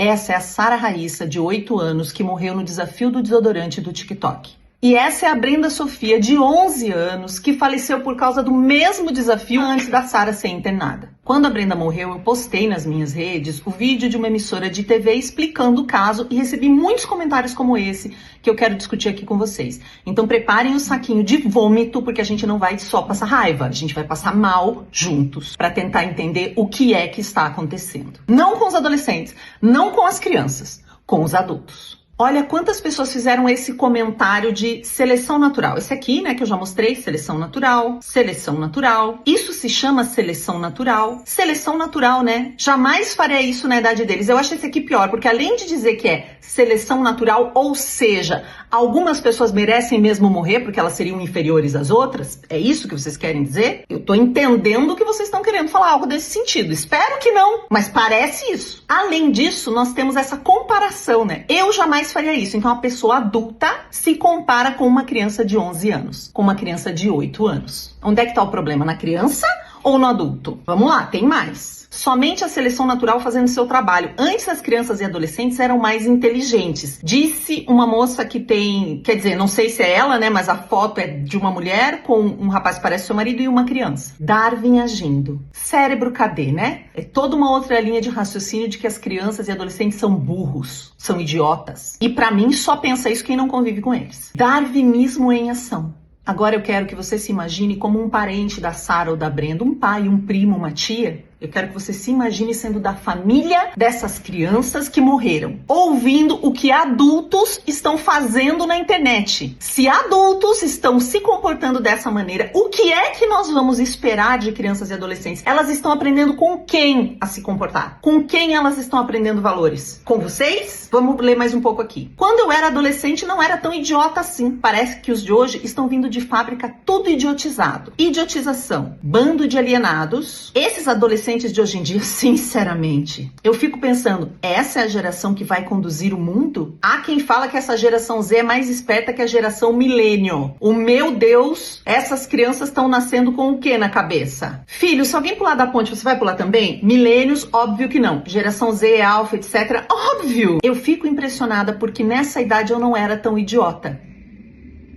Essa é a Sara Raíssa, de 8 anos, que morreu no desafio do desodorante do TikTok. E essa é a Brenda Sofia, de 11 anos, que faleceu por causa do mesmo desafio antes da Sara ser internada. Quando a Brenda morreu, eu postei nas minhas redes o vídeo de uma emissora de TV explicando o caso e recebi muitos comentários como esse que eu quero discutir aqui com vocês. Então preparem o saquinho de vômito, porque a gente não vai só passar raiva, a gente vai passar mal juntos para tentar entender o que é que está acontecendo. Não com os adolescentes, não com as crianças, com os adultos. Olha quantas pessoas fizeram esse comentário de seleção natural. Esse aqui, né, que eu já mostrei, seleção natural, seleção natural. Isso se chama seleção natural. Seleção natural, né? Jamais faria isso na idade deles. Eu acho esse aqui pior, porque além de dizer que é seleção natural, ou seja, algumas pessoas merecem mesmo morrer porque elas seriam inferiores às outras, é isso que vocês querem dizer? Eu tô entendendo que vocês estão querendo falar algo desse sentido. Espero que não, mas parece isso. Além disso, nós temos essa comparação, né? Eu jamais faria isso. Então, a pessoa adulta se compara com uma criança de 11 anos, com uma criança de 8 anos. Onde é que tá o problema? Na criança ou no adulto? Vamos lá, tem mais. Somente a seleção natural fazendo seu trabalho. Antes, as crianças e adolescentes eram mais inteligentes. Disse uma moça que tem, quer dizer, não sei se é ela, né, mas a foto é de uma mulher com um rapaz que parece seu marido e uma criança. Darwin agindo. Cérebro cadê, né? É toda uma outra linha de raciocínio de que as crianças e adolescentes são burros, são idiotas. E pra mim, só pensa isso quem não convive com eles. Darwinismo em ação. Agora eu quero que você se imagine como um parente da Sara ou da Brenda, um pai, um primo, uma tia. Eu quero que você se imagine sendo da família dessas crianças que morreram, ouvindo o que adultos estão fazendo na internet. Se adultos estão se comportando dessa maneira, o que é que nós vamos esperar de crianças e adolescentes? Elas estão aprendendo com quem a se comportar? Com quem elas estão aprendendo valores? Com vocês? Vamos ler mais um pouco aqui. Quando eu era adolescente, não era tão idiota assim. Parece que os de hoje estão vindo de fábrica tudo idiotizado. Idiotização. Bando de alienados. Esses adolescentes de hoje em dia, sinceramente, eu fico pensando, essa é a geração que vai conduzir o mundo? Há quem fala que essa geração Z é mais esperta que a geração milênio. O meu Deus, essas crianças estão nascendo com o que na cabeça? Filho, se alguém pular da ponte, você vai pular também? Milênios, óbvio que não. Geração Z, alfa, etc. Óbvio! Eu fico impressionada porque nessa idade eu não era tão idiota.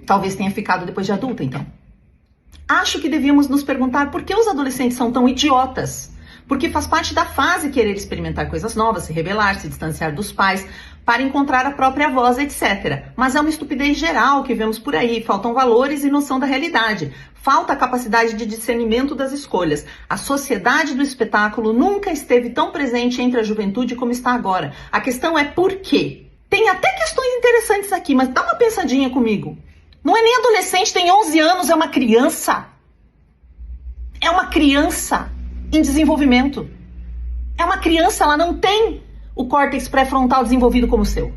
Talvez tenha ficado depois de adulta, então. Acho que devíamos nos perguntar por que os adolescentes são tão idiotas. Porque faz parte da fase querer experimentar coisas novas, se rebelar, se distanciar dos pais, para encontrar a própria voz, etc. Mas é uma estupidez geral que vemos por aí. Faltam valores e noção da realidade. Falta a capacidade de discernimento das escolhas. A sociedade do espetáculo nunca esteve tão presente entre a juventude como está agora. A questão é por quê? Tem até questões interessantes aqui, mas dá uma pensadinha comigo. Não é nem adolescente, tem 11 anos, é uma criança. É uma criança em desenvolvimento. É uma criança, ela não tem o córtex pré-frontal desenvolvido como o seu.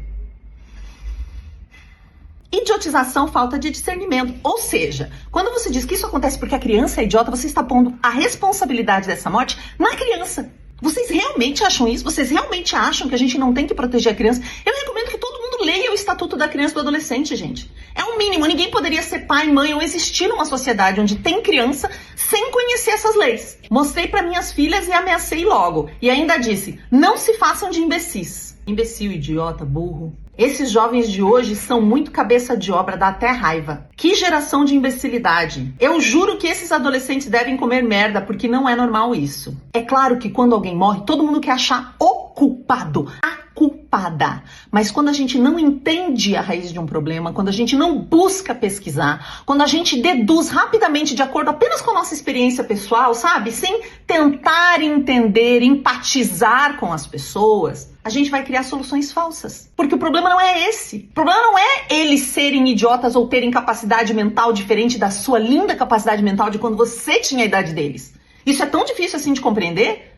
Idiotização, falta de discernimento. Ou seja, quando você diz que isso acontece porque a criança é idiota, você está pondo a responsabilidade dessa morte na criança. Vocês realmente acham isso? Vocês realmente acham que a gente não tem que proteger a criança? Eu recomendo que todo mundo leia o Estatuto da Criança e do Adolescente, gente. É o mínimo. Ninguém poderia ser pai, mãe ou existir numa sociedade onde tem criança sem conhecer essas leis. Mostrei para minhas filhas e ameacei logo. E ainda disse, não se façam de imbecis. Imbecil, idiota, burro. Esses jovens de hoje são muito cabeça de obra, dá até raiva. Que geração de imbecilidade. Eu juro que esses adolescentes devem comer merda, porque não é normal isso. É claro que quando alguém morre, todo mundo quer achar o culpado, a culpada. Mas quando a gente não entende a raiz de um problema, quando a gente não busca pesquisar, quando a gente deduz rapidamente de acordo apenas com a nossa experiência pessoal, sabe? Sem tentar entender, empatizar com as pessoas, a gente vai criar soluções falsas. Porque o problema não é esse. O problema não é eles serem idiotas ou terem capacidade mental diferente da sua linda capacidade mental de quando você tinha a idade deles. Isso é tão difícil assim de compreender.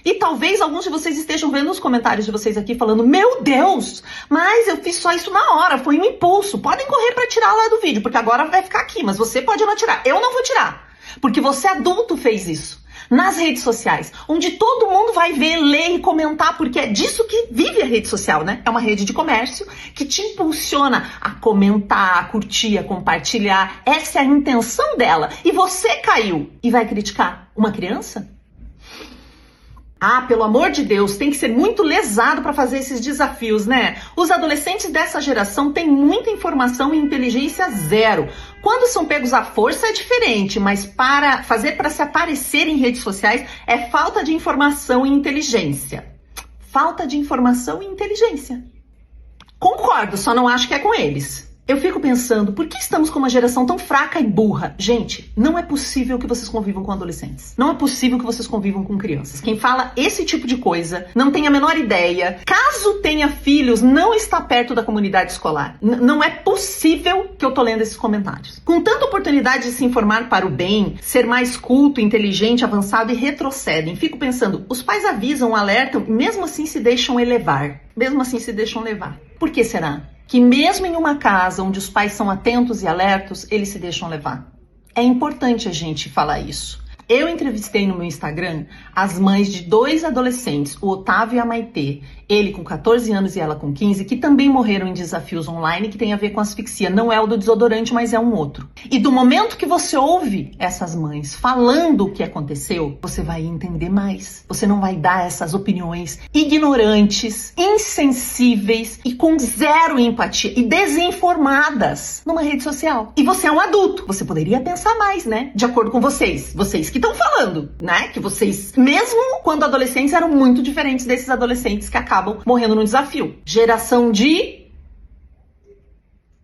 E talvez alguns de vocês estejam vendo os comentários de vocês aqui falando, meu Deus, mas eu fiz só isso na hora, foi um impulso. Podem correr para tirar lá do vídeo, porque agora vai ficar aqui, mas você pode não tirar. Eu não vou tirar, porque você adulto fez isso. Nas redes sociais, onde todo mundo vai ver, ler e comentar, porque é disso que vive a rede social, né? É uma rede de comércio que te impulsiona a comentar, a curtir, a compartilhar. Essa é a intenção dela. E você caiu e vai criticar uma criança? Ah, pelo amor de Deus, tem que ser muito lesado para fazer esses desafios, né? Os adolescentes dessa geração têm muita informação e inteligência zero. Quando são pegos à força é diferente, mas para se aparecer em redes sociais é falta de informação e inteligência. Falta de informação e inteligência. Concordo, só não acho que é com eles. Eu fico pensando, por que estamos com uma geração tão fraca e burra? Gente, não é possível que vocês convivam com adolescentes. Não é possível que vocês convivam com crianças. Quem fala esse tipo de coisa não tem a menor ideia. Caso tenha filhos, não está perto da comunidade escolar. Não é possível que eu tô lendo esses comentários. Com tanta oportunidade de se informar para o bem, ser mais culto, inteligente, avançado e retrocedem. Fico pensando, os pais avisam, alertam, e mesmo assim se deixam elevar. Mesmo assim se deixam levar. Por que será? Que mesmo em uma casa onde os pais são atentos e alertos, eles se deixam levar. É importante a gente falar isso. Eu entrevistei no meu Instagram as mães de 2 adolescentes, o Otávio e a Maitê, ele com 14 anos e ela com 15, que também morreram em desafios online que tem a ver com asfixia. Não é o do desodorante, mas é um outro. E do momento que você ouve essas mães falando o que aconteceu, você vai entender mais. Você não vai dar essas opiniões ignorantes, insensíveis e com zero empatia e desinformadas numa rede social. E você é um adulto. Você poderia pensar mais, né? De acordo com vocês. Vocês que estão falando, né? Que vocês, mesmo quando adolescentes, eram muito diferentes desses adolescentes que acabam morrendo no desafio. Geração de...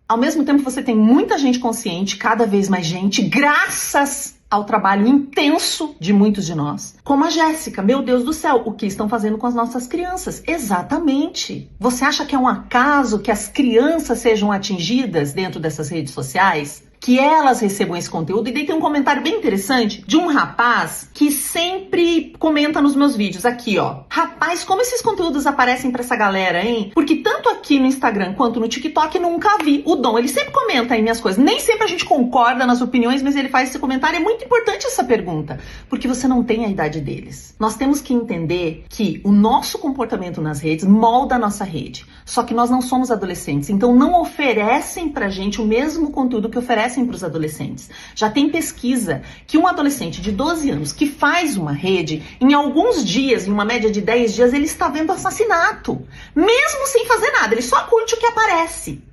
Ao mesmo tempo, você tem muita gente consciente, cada vez mais gente, graças ao trabalho intenso de muitos de nós. Como a Jéssica, meu Deus do céu, o que estão fazendo com as nossas crianças? Exatamente. Você acha que é um acaso que as crianças sejam atingidas dentro dessas redes sociais? Que elas recebam esse conteúdo? E daí tem um comentário bem interessante de um rapaz que sempre comenta nos meus vídeos aqui, ó. Rapaz, como esses conteúdos aparecem pra essa galera, hein? Porque tanto aqui no Instagram quanto no TikTok nunca vi. O Dom, ele sempre comenta aí minhas coisas. Nem sempre a gente concorda nas opiniões, mas ele faz esse comentário. É muito importante essa pergunta, porque você não tem a idade deles. Nós temos que entender que o nosso comportamento nas redes molda a nossa rede. Só que nós não somos adolescentes, então não oferecem pra gente o mesmo conteúdo que oferecem para os adolescentes. Já tem pesquisa que um adolescente de 12 anos que faz uma rede, em alguns dias, em uma média de 10 dias, ele está vendo assassinato. Mesmo sem fazer nada, ele só curte o que aparece.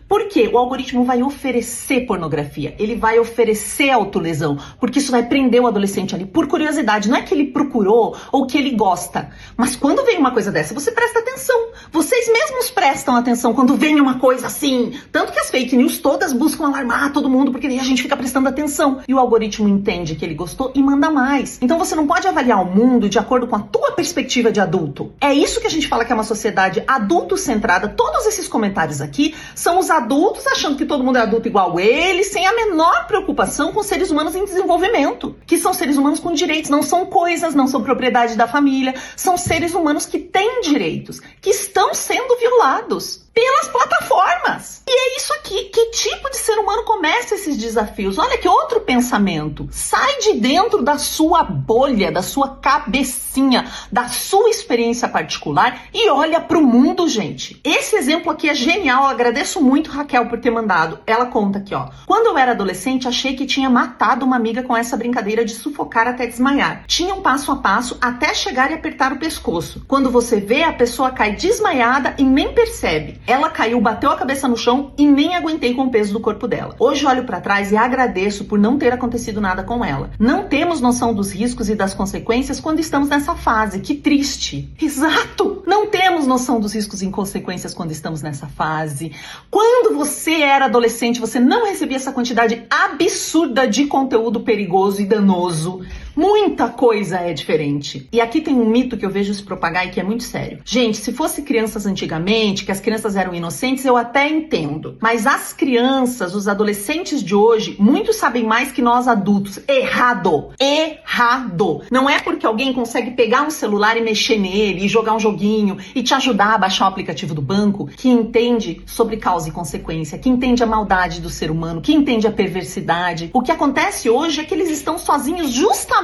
Por quê? O algoritmo vai oferecer pornografia, ele vai oferecer autolesão, porque isso vai prender o adolescente ali por curiosidade. Não é que ele procurou ou que ele gosta, mas quando vem uma coisa dessa, você presta atenção. Vocês mesmos prestam atenção quando vem uma coisa assim. Tanto que as fake news todas buscam alarmar todo mundo, porque daí a gente fica prestando atenção. E o algoritmo entende que ele gostou e manda mais. Então você não pode avaliar o mundo de acordo com a tua perspectiva de adulto. É isso que a gente fala que é uma sociedade adulto-centrada. Todos esses comentários aqui são os adultos achando que todo mundo é adulto igual eles, sem a menor preocupação com seres humanos em desenvolvimento, que são seres humanos com direitos, não são coisas, não são propriedade da família, são seres humanos que têm direitos, que estão sendo violados pelas plataformas. E é isso aqui. Que tipo de ser humano começa esses desafios? Olha que outro pensamento. Sai de dentro da sua bolha, da sua cabecinha, da sua experiência particular e olha pro mundo, gente. Esse exemplo aqui é genial. Eu agradeço muito, Raquel, por ter mandado. Ela conta aqui, ó. Quando eu era adolescente, achei que tinha matado uma amiga com essa brincadeira de sufocar até desmaiar. Tinha um passo a passo até chegar e apertar o pescoço. Quando você vê, a pessoa cai desmaiada e nem percebe. Ela caiu, bateu a cabeça no chão e nem aguentei com o peso do corpo dela. Hoje olho pra trás e agradeço por não ter acontecido nada com ela. Não temos noção dos riscos e das consequências quando estamos nessa fase. Que triste. Exato! Não temos noção dos riscos e consequências quando estamos nessa fase. Quando você era adolescente, você não recebia essa quantidade absurda de conteúdo perigoso e danoso. Muita coisa é diferente. E aqui tem um mito que eu vejo se propagar e que é muito sério. Gente, se fosse crianças antigamente, que as crianças eram inocentes, eu até entendo. Mas as crianças, os adolescentes de hoje, muitos sabem mais que nós adultos. Errado! Errado! Não é porque alguém consegue pegar um celular e mexer nele, e jogar um joguinho, e te ajudar a baixar o aplicativo do banco, que entende sobre causa e consequência, que entende a maldade do ser humano, que entende a perversidade. O que acontece hoje é que eles estão sozinhos justamente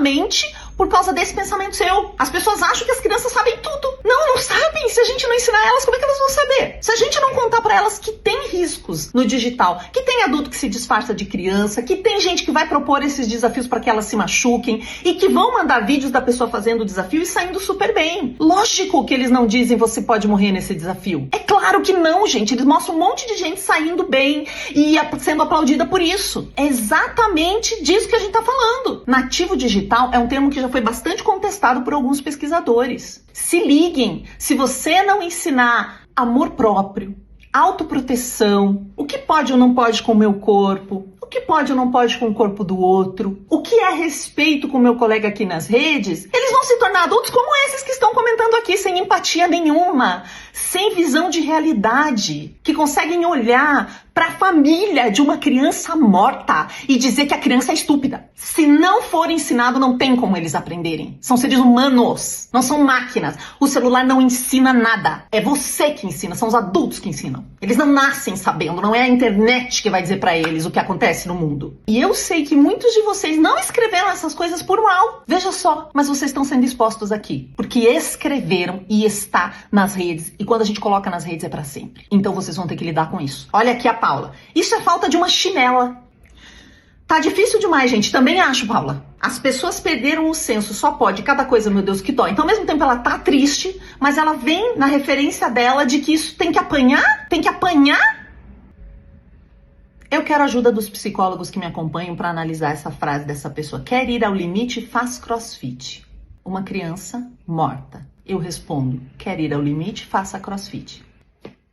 por causa desse pensamento seu. As pessoas acham que as crianças sabem tudo. Não sabem. Se a gente não ensinar elas, como é que elas vão saber? Se a gente não contar pra elas que tem riscos no digital, que tem adulto que se disfarça de criança, que tem gente que vai propor esses desafios para que elas se machuquem e que vão mandar vídeos da pessoa fazendo o desafio e saindo super bem. Lógico que eles não dizem você pode morrer nesse desafio. É claro que não, gente. Eles mostram um monte de gente saindo bem e sendo aplaudida por isso. É exatamente disso que a gente tá falando. Nativo digital é um termo que já foi bastante contestado por alguns pesquisadores. Se liguem, se você não ensinar amor próprio, autoproteção, o que pode ou não pode com o meu corpo, o que pode ou não pode com o corpo do outro, o que é respeito com o meu colega aqui nas redes, eles vão se tornar adultos como esses que estão comentando aqui, sem empatia nenhuma, sem visão de realidade, que conseguem olhar para a família de uma criança morta e dizer que a criança é estúpida. Se não for ensinado, não tem como eles aprenderem. São seres humanos, não são máquinas. O celular não ensina nada. É você que ensina, são os adultos que ensinam. Eles não nascem sabendo, não é a internet que vai dizer para eles o que acontece no mundo. E eu sei que muitos de vocês não escreveram essas coisas por mal. Veja só, mas vocês estão sendo expostos aqui. Porque escreveram e está nas redes. E quando a gente coloca nas redes é para sempre. Então vocês vão ter que lidar com isso. Olha aqui a Paula. Isso é falta de uma chinela. Tá difícil demais, gente. Também acho, Paula. As pessoas perderam o senso. Só pode. Cada coisa, meu Deus, que dói. Então, ao mesmo tempo, ela tá triste, mas ela vem na referência dela de que isso tem que apanhar? Tem que apanhar? Eu quero a ajuda dos psicólogos que me acompanham para analisar essa frase dessa pessoa. Quer ir ao limite, faz crossfit. Uma criança morta. Eu respondo, quer ir ao limite, faça crossfit.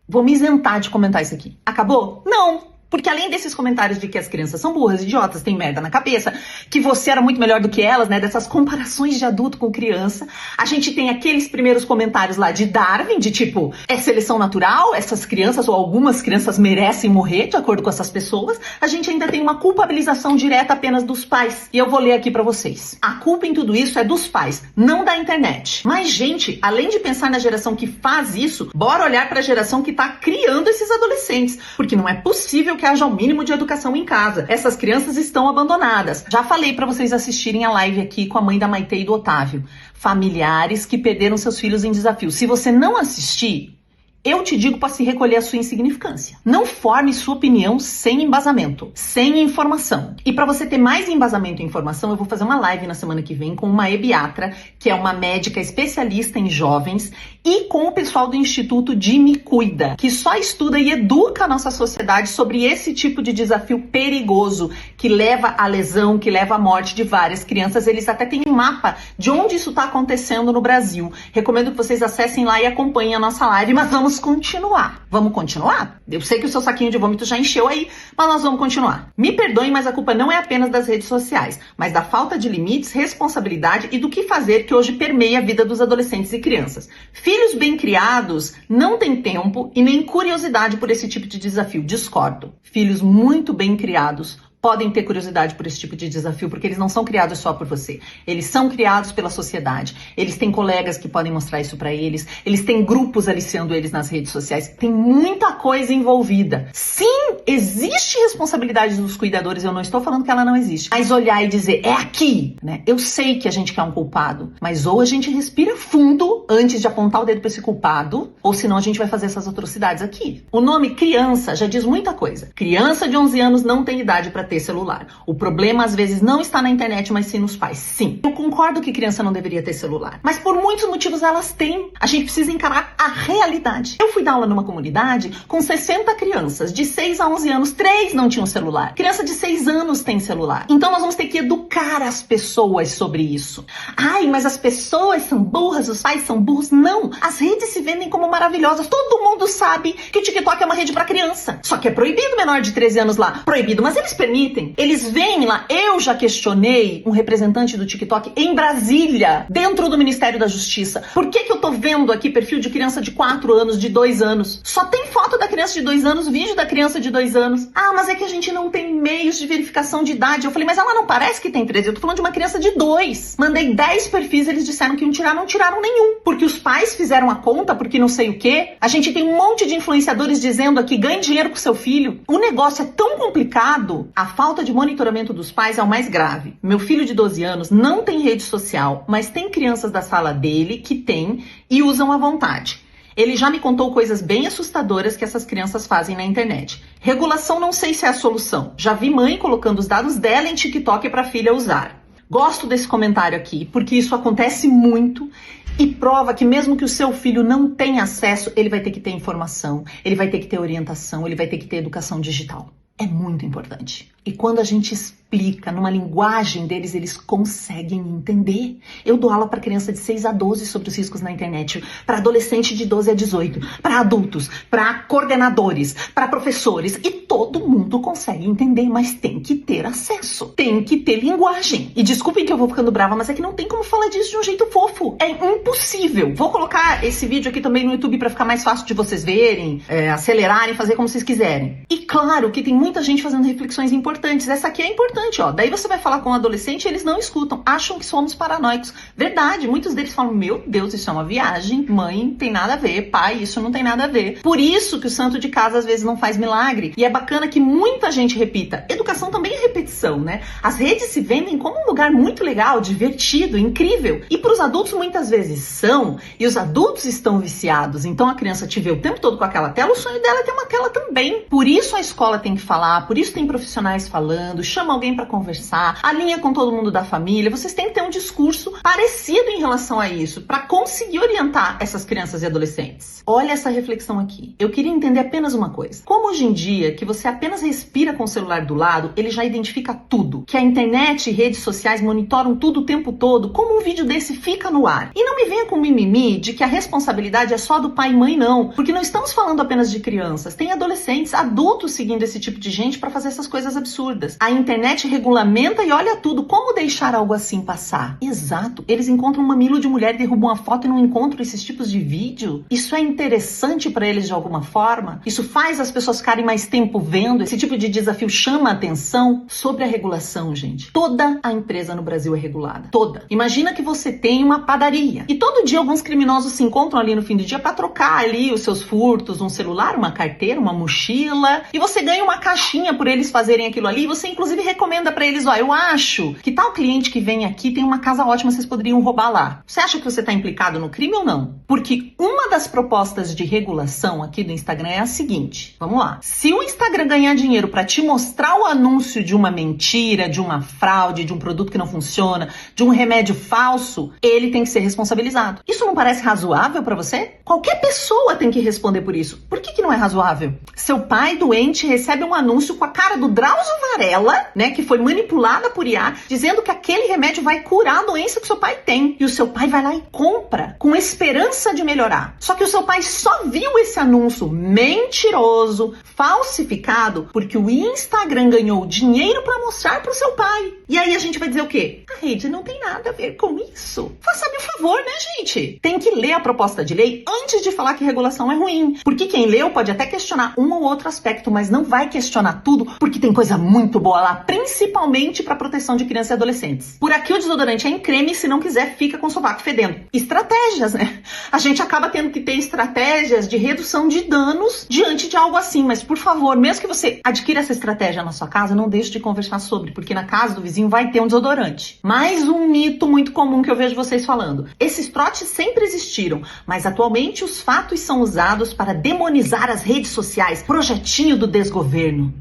Vou me isentar de comentar isso aqui. Acabou? Não! Porque além desses comentários de que as crianças são burras, idiotas, têm merda na cabeça, que você era muito melhor do que elas, né? Dessas comparações de adulto com criança, a gente tem aqueles primeiros comentários lá de Darwin, de tipo, é seleção natural, essas crianças ou algumas crianças merecem morrer, de acordo com essas pessoas. A gente ainda tem uma culpabilização direta apenas dos pais. E eu vou ler aqui pra vocês. A culpa em tudo isso é dos pais, não da internet. Mas, gente, além de pensar na geração que faz isso, bora olhar pra geração que tá criando esses adolescentes. Porque não é possível que haja o mínimo de educação em casa. Essas crianças estão abandonadas. Já falei pra vocês assistirem a live aqui com a mãe da Maitê e do Otávio. Familiares que perderam seus filhos em desafio. Se você não assistir, eu te digo para se recolher a sua insignificância. Não forme sua opinião sem embasamento, sem informação. E para você ter mais embasamento e informação, eu vou fazer uma live na semana que vem com uma ebiatra, que é uma médica especialista em jovens, e com o pessoal do Instituto de Me Cuida, que só estuda e educa a nossa sociedade sobre esse tipo de desafio perigoso, que leva à lesão, que leva à morte de várias crianças. Eles até têm um mapa de onde isso está acontecendo no Brasil. Recomendo que vocês acessem lá e acompanhem a nossa live, mas vamos continuar. Vamos continuar? Eu sei que o seu saquinho de vômito já encheu aí, mas nós vamos continuar. Me perdoem, mas a culpa não é apenas das redes sociais, mas da falta de limites, responsabilidade e do que fazer que hoje permeia a vida dos adolescentes e crianças. Filhos bem criados não têm tempo e nem curiosidade por esse tipo de desafio. Discordo. Filhos muito bem criados podem ter curiosidade por esse tipo de desafio, porque eles não são criados só por você. Eles são criados pela sociedade. Eles têm colegas que podem mostrar isso pra eles. Eles têm grupos aliciando eles nas redes sociais. Tem muita coisa envolvida. Sim, existe responsabilidade dos cuidadores. Eu não estou falando que ela não existe. Mas olhar e dizer, é aqui, né? Eu sei que a gente quer um culpado, mas ou a gente respira fundo antes de apontar o dedo pra esse culpado, ou senão a gente vai fazer essas atrocidades aqui. O nome criança já diz muita coisa. Criança de 11 anos não tem idade pra ter celular. O problema às vezes não está na internet, mas sim nos pais. Sim, eu concordo que criança não deveria ter celular, mas por muitos motivos elas têm. A gente precisa encarar a realidade. Eu fui dar aula numa comunidade com 60 crianças, de 6 a 11 anos, 3 não tinham celular. Criança de 6 anos tem celular. Então nós vamos ter que educar as pessoas sobre isso. Ai, mas as pessoas são burras, os pais são burros. Não, as redes se vendem como maravilhosas. Todo mundo sabe que o TikTok é uma rede para criança. Só que é proibido menor de 13 anos lá. Proibido, mas eles permitem. Eles vêm lá. Eu já questionei um representante do TikTok em Brasília, dentro do Ministério da Justiça. Por que eu tô vendo aqui perfil de criança de 4 anos, de 2 anos? Só tem foto da criança de 2 anos, vídeo da criança de 2 anos. Ah, mas é que a gente não tem meios de verificação de idade. Eu falei, mas ela não parece que tem 13. Eu tô falando de uma criança de 2. Mandei 10 perfis, eles disseram que iam tirar, não tiraram nenhum. Porque os pais fizeram a conta, porque não sei o quê. A gente tem um monte de influenciadores dizendo aqui, ganhe dinheiro com seu filho. O negócio é tão complicado. A A falta de monitoramento dos pais é o mais grave. Meu filho de 12 anos não tem rede social, mas tem crianças da sala dele que tem e usam à vontade. Ele já me contou coisas bem assustadoras que essas crianças fazem na internet. Regulação não sei se é a solução. Já vi mãe colocando os dados dela em TikTok para a filha usar. Gosto desse comentário aqui, porque isso acontece muito e prova que mesmo que o seu filho não tenha acesso, ele vai ter que ter informação, ele vai ter que ter orientação, ele vai ter que ter educação digital. É muito importante. E quando a gente explica numa linguagem deles, eles conseguem entender. Eu dou aula para criança de 6 a 12 sobre os riscos na internet, para adolescente de 12 a 18, para adultos, para coordenadores, para professores, e todo mundo consegue entender, mas tem que ter acesso, tem que ter linguagem. E desculpem que eu vou ficando brava, mas é que não tem como falar disso de um jeito fofo. É impossível. Vou colocar esse vídeo aqui também no YouTube para ficar mais fácil de vocês verem, acelerarem, fazer como vocês quiserem. E claro que tem muita gente fazendo reflexões importantes. Essa aqui é importante, ó. Daí você vai falar com um adolescente e eles não escutam, acham que somos paranoicos. Verdade, muitos deles falam, meu Deus, isso é uma viagem, mãe, tem nada a ver, pai, isso não tem nada a ver. Por isso que o santo de casa às vezes não faz milagre. E é bacana que muita gente repita. Educação também é repetição, né? As redes se vendem como um lugar muito legal, divertido, incrível. E para os adultos muitas vezes são, e os adultos estão viciados. Então a criança te vê o tempo todo com aquela tela, o sonho dela é ter uma tela também. Por isso a escola tem que falar, por isso tem profissionais falando, chama alguém para conversar, alinha com todo mundo da família. Vocês têm que ter um discurso parecido em relação a isso, para conseguir orientar essas crianças e adolescentes. Olha essa reflexão aqui. Eu queria entender apenas uma coisa. Como hoje em dia, que você apenas respira com o celular do lado, ele já identifica tudo. Que a internet e redes sociais monitoram tudo o tempo todo, como um vídeo desse fica no ar. E não me venha com mimimi de que a responsabilidade é só do pai e mãe, não. Porque não estamos falando apenas de crianças. Tem adolescentes, adultos seguindo esse tipo de gente para fazer essas coisas absurdas. A internet regulamenta e olha tudo. Como deixar algo assim passar? Exato. Eles encontram um mamilo de mulher, derrubam uma foto e não encontram esses tipos de vídeo. Isso é interessante para eles de alguma forma? Isso faz as pessoas ficarem mais tempo vendo? Esse tipo de desafio chama a atenção? Sobre a regulação, gente. Toda a empresa no Brasil é regulada. Toda. Imagina que você tem uma padaria e todo dia alguns criminosos se encontram ali no fim do dia para trocar ali os seus furtos, um celular, uma carteira, uma mochila, e você ganha uma caixinha por eles fazerem aquilo ali, e você inclusive recomenda para eles, ó, eu acho que tal cliente que vem aqui tem uma casa ótima, vocês poderiam roubar lá. Você acha que você tá implicado no crime ou não? Porque uma das propostas de regulação aqui do Instagram é a seguinte, vamos lá. Se o Instagram ganhar dinheiro para te mostrar o anúncio de uma mentira, de uma fraude, de um produto que não funciona, de um remédio falso, ele tem que ser responsabilizado. Isso não parece razoável para você? Qualquer pessoa tem que responder por isso. Por que não é razoável? Seu pai doente recebe um anúncio com a cara do Drauzio Varela, né, que foi manipulada por IA, dizendo que aquele remédio vai curar a doença que seu pai tem. E o seu pai vai lá e compra, com esperança de melhorar. Só que o seu pai só viu esse anúncio mentiroso, falsificado, porque o Instagram ganhou dinheiro para mostrar pro seu pai. E aí a gente vai dizer o quê? A rede não tem nada a ver com isso. Faça-me um favor, né, gente? Tem que ler a proposta de lei antes de falar que regulação é ruim. Porque quem leu pode até questionar um ou outro aspecto, mas não vai questionar tudo, porque tem coisa muito boa lá, principalmente para proteção de crianças e adolescentes. Por aqui o desodorante é em creme, se não quiser fica com o sovaco fedendo. Estratégias, né? A gente acaba tendo que ter estratégias de redução de danos diante de algo assim, mas por favor, mesmo que você adquira essa estratégia na sua casa, não deixe de conversar sobre, porque na casa do vizinho vai ter um desodorante. Mais um mito muito comum que eu vejo vocês falando. Esses trotes sempre existiram, mas atualmente os fatos são usados para demonizar as redes sociais. Projetinho do desgoverno.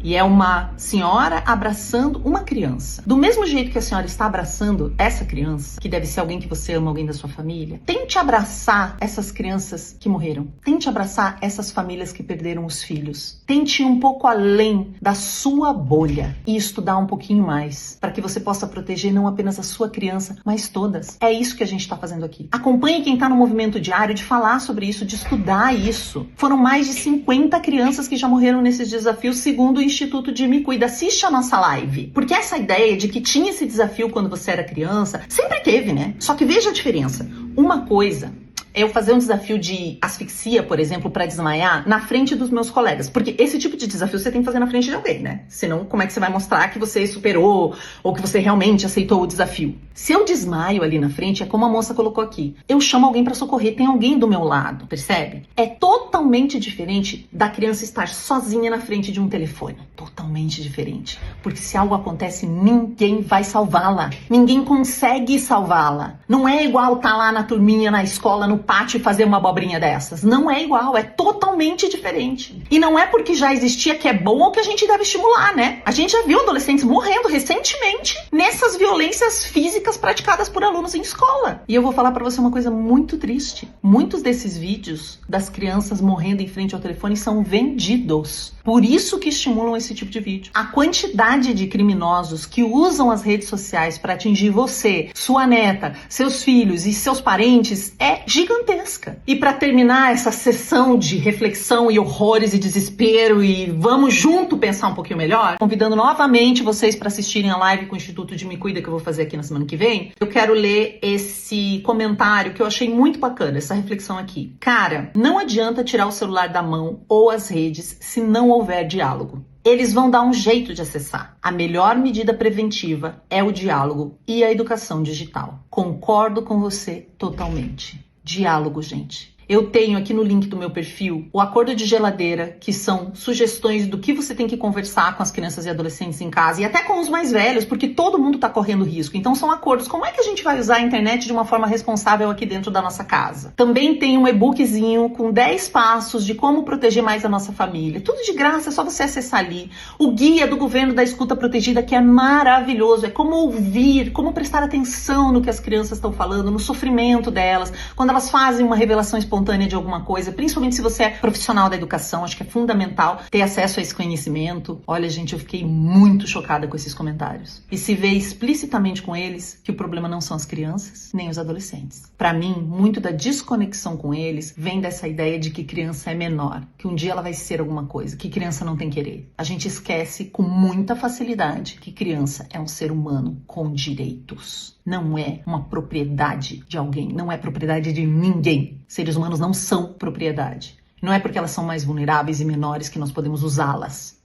E é uma senhora abraçando uma criança. Do mesmo jeito que a senhora está abraçando essa criança, que deve ser alguém que você ama, alguém da sua família, tente abraçar essas crianças que morreram. Tente abraçar essas famílias que perderam os filhos. Tente ir um pouco além da sua bolha e estudar um pouquinho mais, para que você possa proteger não apenas a sua criança, mas todas. É isso que a gente está fazendo aqui. Acompanhe quem está no movimento diário de falar sobre isso, de estudar isso. Foram mais de 50 crianças que já morreram nesses desafios, segundo o Instituto de Me Cuida. Assiste a nossa live. Porque essa ideia de que tinha esse desafio quando você era criança, sempre teve, né? Só que veja a diferença. Uma coisa eu fazer um desafio de asfixia, por exemplo, para desmaiar, na frente dos meus colegas. Porque esse tipo de desafio você tem que fazer na frente de alguém, né? Senão, como é que você vai mostrar que você superou ou que você realmente aceitou o desafio? Se eu desmaio ali na frente, é como a moça colocou aqui. Eu chamo alguém para socorrer, tem alguém do meu lado, percebe? É totalmente diferente da criança estar sozinha na frente de um telefone. Totalmente diferente. Porque se algo acontece, ninguém vai salvá-la. Ninguém consegue salvá-la. Não é igual estar lá na turminha, na escola, no pátio e fazer uma abobrinha dessas. Não é igual, é totalmente diferente. E não é porque já existia que é bom ou que a gente deve estimular, né? A gente já viu adolescentes morrendo recentemente nessas violências físicas praticadas por alunos em escola. E eu vou falar pra você uma coisa muito triste. Muitos desses vídeos das crianças morrendo em frente ao telefone são vendidos. Por isso que estimulam esse tipo de vídeo. A quantidade de criminosos que usam as redes sociais para atingir você, sua neta, seus filhos e seus parentes é gigantesca. E para terminar essa sessão de reflexão e horrores e desespero e vamos junto pensar um pouquinho melhor, convidando novamente vocês para assistirem a live com o Instituto de Me Cuida que eu vou fazer aqui na semana que vem, eu quero ler esse comentário que eu achei muito bacana, essa reflexão aqui. Cara, não adianta tirar o celular da mão ou as redes se não houver diálogo. Eles vão dar um jeito de acessar. A melhor medida preventiva é o diálogo e a educação digital. Concordo com você totalmente. Diálogo, gente. Eu tenho aqui no link do meu perfil o acordo de geladeira, que são sugestões do que você tem que conversar com as crianças e adolescentes em casa e até com os mais velhos, porque todo mundo tá correndo risco. Então são acordos. Como é que a gente vai usar a internet de uma forma responsável aqui dentro da nossa casa? Também tem um e-bookzinho com 10 passos de como proteger mais a nossa família. Tudo de graça, é só você acessar ali. O guia do governo da escuta protegida, que é maravilhoso. É como ouvir, como prestar atenção no que as crianças estão falando, no sofrimento delas, quando elas fazem uma revelação espontânea de alguma coisa, principalmente se você é profissional da educação, acho que é fundamental ter acesso a esse conhecimento. Olha, gente, eu fiquei muito chocada com esses comentários. E se vê explicitamente com eles que o problema não são as crianças, nem os adolescentes. Para mim, muito da desconexão com eles vem dessa ideia de que criança é menor, que um dia ela vai ser alguma coisa, que criança não tem querer. A gente esquece com muita facilidade que criança é um ser humano com direitos. Não é uma propriedade de alguém, não é propriedade de ninguém. Seres humanos não são propriedade. Não é porque elas são mais vulneráveis e menores que nós podemos usá-las.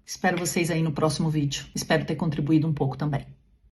Espero vocês aí no próximo vídeo. Espero ter contribuído um pouco também.